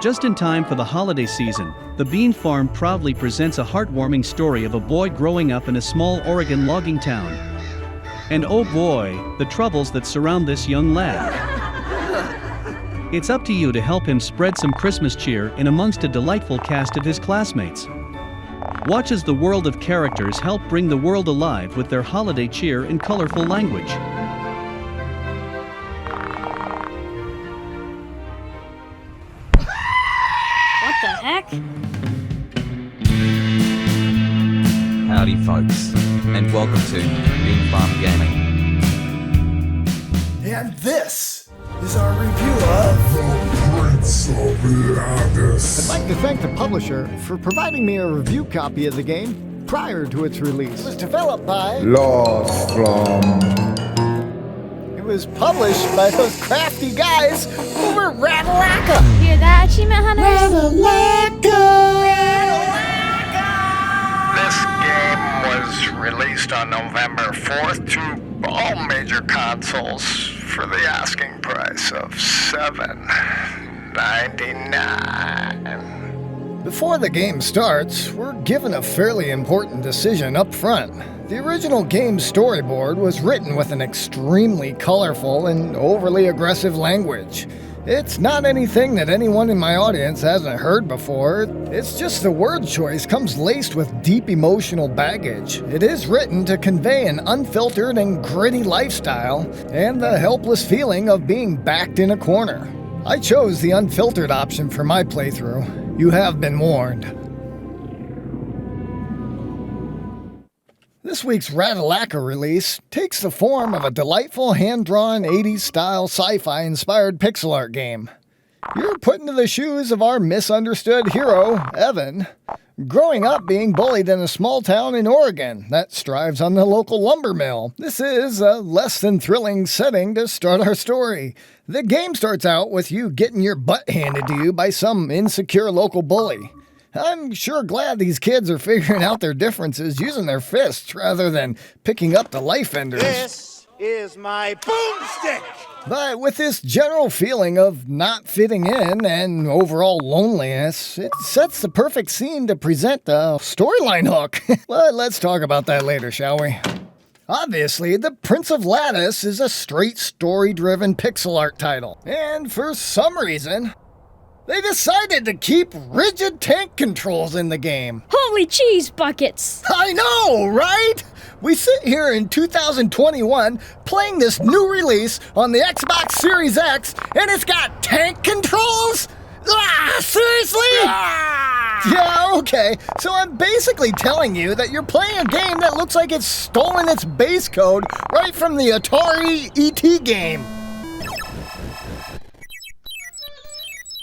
Just in time for the holiday season, the Bean Farm proudly presents a heartwarming story of a boy growing up in a small Oregon logging town. And oh boy, the troubles that surround this young lad. It's up to you to help him spread some Christmas cheer in amongst a delightful cast of his classmates. Watch as the world of characters help bring the world alive with their holiday cheer in colorful language. What the heck? Howdy folks, and welcome to Bean Farm Gaming. And this is our review of The Prince of Landis. I'd like to thank the publisher for providing me a review copy of the game prior to its release. It was developed by Lost from It was published by those crafty guys over at Ratalaika. Hear that, Achievement Hunters? This game was released on November 4th to all major consoles for the asking price of $7.99. Before the game starts, we're given a fairly important decision up front. The original game storyboard was written with an extremely colorful and overly aggressive language. It's not anything that anyone in my audience hasn't heard before. It's just the word choice comes laced with deep emotional baggage. It is written to convey an unfiltered and gritty lifestyle and the helpless feeling of being backed in a corner. I chose the unfiltered option for my playthrough. You have been warned. This week's Ratalaika release takes the form of a delightful hand-drawn 80s-style sci-fi inspired pixel art game. You're put into the shoes of our misunderstood hero, Evan, growing up being bullied in a small town in Oregon that strives on the local lumber mill. This is a less than thrilling setting to start our story. The game starts out with you getting your butt handed to you by some insecure local bully. I'm sure glad these kids are figuring out their differences using their fists rather than picking up the life enders. This is my boomstick! But with this general feeling of not fitting in and overall loneliness, it sets the perfect scene to present the storyline hook. But let's talk about that later, shall we? Obviously, The Prince of Landis is a straight story-driven pixel art title. And for some reason, they decided to keep rigid tank controls in the game. Holy cheese buckets! I know, right? We sit here in 2021 playing this new release on the Xbox Series X, and it's got tank controls? Ah, seriously? Yeah, okay. So I'm basically telling you that you're playing a game that looks like it's stolen its base code right from the Atari ET game.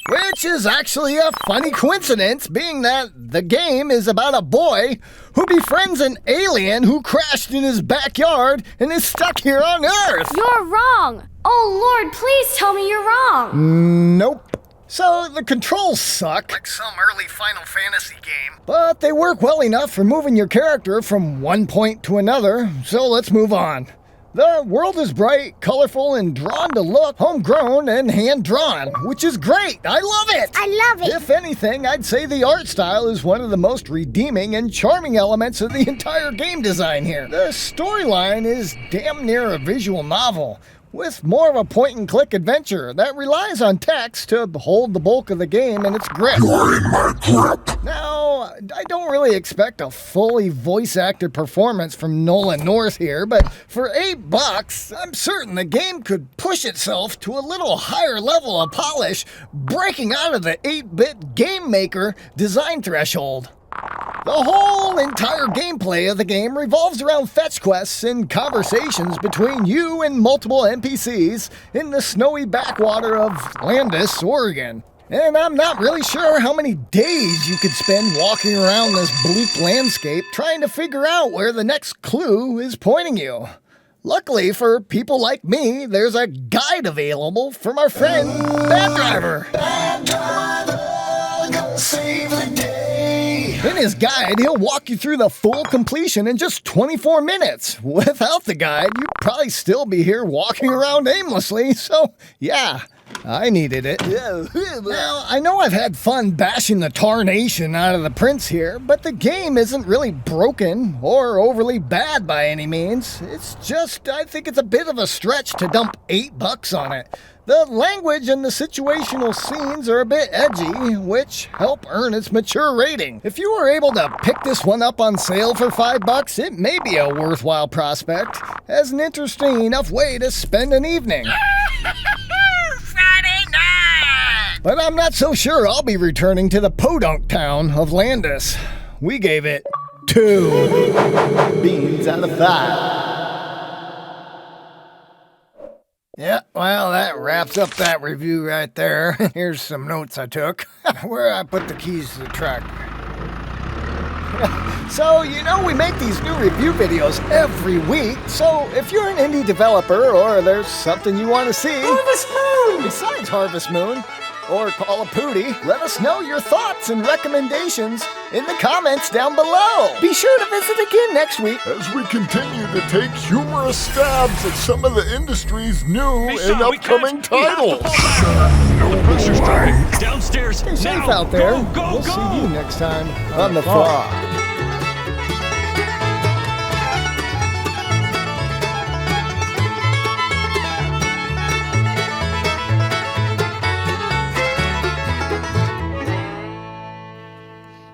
Which is actually a funny coincidence, being that the game is about a boy who befriends an alien who crashed in his backyard and is stuck here on Earth. You're wrong! Oh Lord, please tell me you're wrong! Nope. So the controls suck, like some early Final Fantasy game, but they work well enough for moving your character from one point to another, so let's move on. The world is bright, colorful, and drawn to look homegrown and hand-drawn, which is great. I love it. I love it! If anything, I'd say the art style is one of the most redeeming and charming elements of the entire game design here. The storyline is damn near a visual novel, with more of a point-and-click adventure that relies on text to hold the bulk of the game in its grip. You're in my grip. Now, I don't really expect a fully voice-acted performance from Nolan North here, but for $8, I'm certain the game could push itself to a little higher level of polish, breaking out of the 8-bit game maker design threshold. The whole entire gameplay of the game revolves around fetch quests and conversations between you and multiple NPCs in the snowy backwater of Landis, Oregon. And I'm not really sure how many days you could spend walking around this bleak landscape trying to figure out where the next clue is pointing you. Luckily for people like me, there's a guide available from our friend, Bad Driver. Bad Driver, gonna save the day. In his guide, he'll walk you through the full completion in just 24 minutes. Without the guide, you'd probably still be here walking around aimlessly, so yeah. I needed it. Now, I know I've had fun bashing the tarnation out of the prince here, but the game isn't really broken or overly bad by any means. It's just, I think it's a bit of a stretch to dump $8 on it. The language and the situational scenes are a bit edgy, which help earn its mature rating. If you were able to pick this one up on sale for $5, it may be a worthwhile prospect, as an interesting enough way to spend an evening. Friday night! But I'm not so sure I'll be returning to the podunk town of Landis. We gave it 2 Beans out of 5. Yeah, well, that wraps up that review right there. Here's some notes I took. Where I put the keys to the truck. So, you know, we make these new review videos every week, so if you're an indie developer or there's something you want to see... Harvest Moon! Besides Harvest Moon, or Call of Pooty, let us know your thoughts and recommendations in the comments down below. Be sure to visit again next week. As we continue to take humorous stabs at some of the industry's new and upcoming titles. Downstairs. Stay safe now. out there. Go, We'll see you next time on The Fog.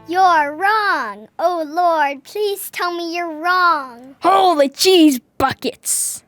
You're wrong. Oh Lord, please tell me you're wrong. Holy cheese buckets!